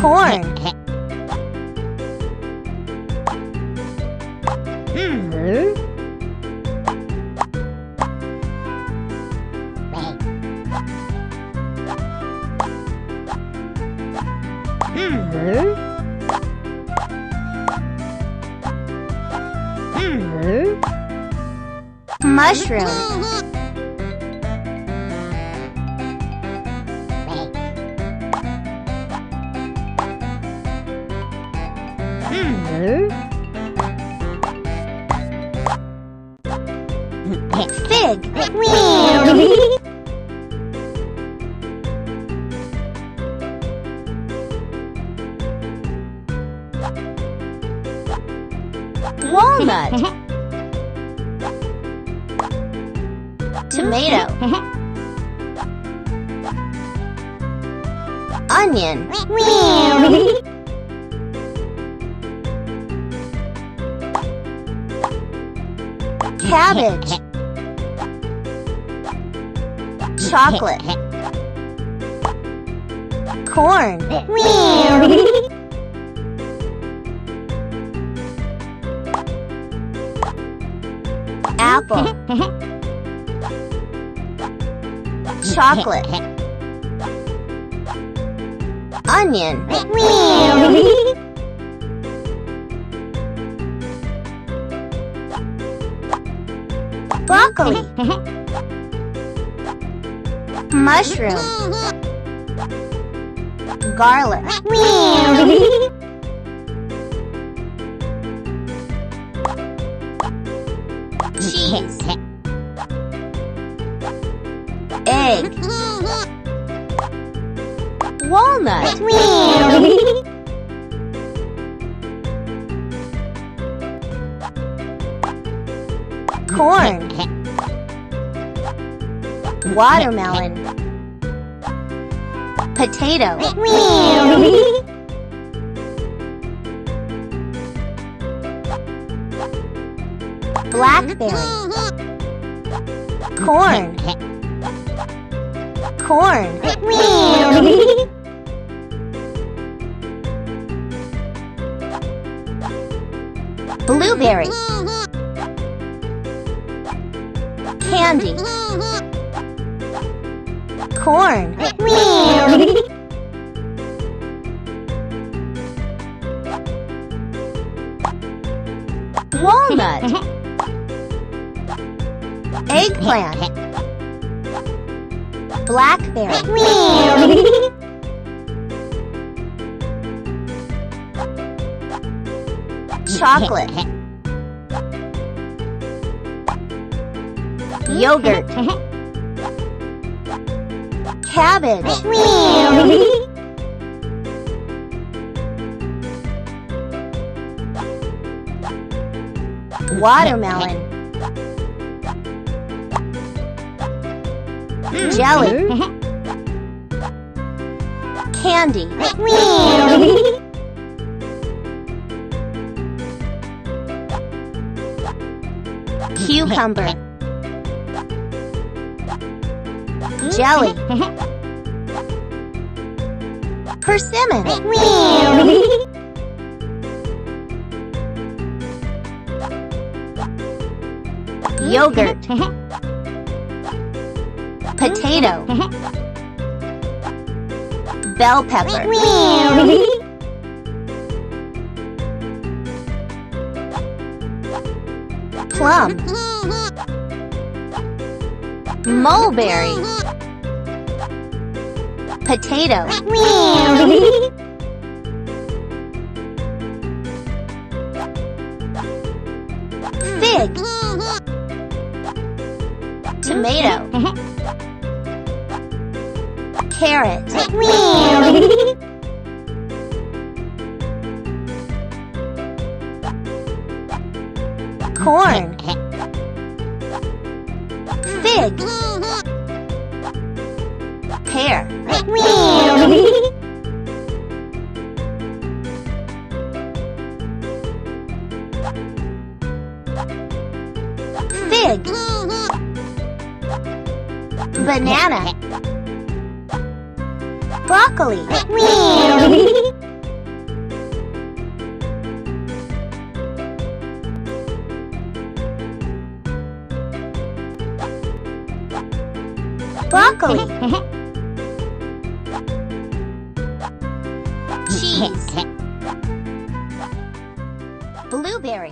corn, mushroom, fig, walnut, tomato, onion, cabbage, chocolate, corn, apple, chocolate, onion, broccoli, mushroom, garlic, cheese, egg, walnut, corn, watermelon, potato, blackberry, corn, blueberry, candy, corn, walnut, eggplant, blackberry, chocolate, yogurt, cabbage, watermelon, jelly, candy, cucumber, jelly, persimmon, yogurt, potato, bell pepper, plum, mulberry, potato, fig, tomato, carrot, corn, fig, pear, fig, banana, broccoli, broccoli, cheese, blueberry,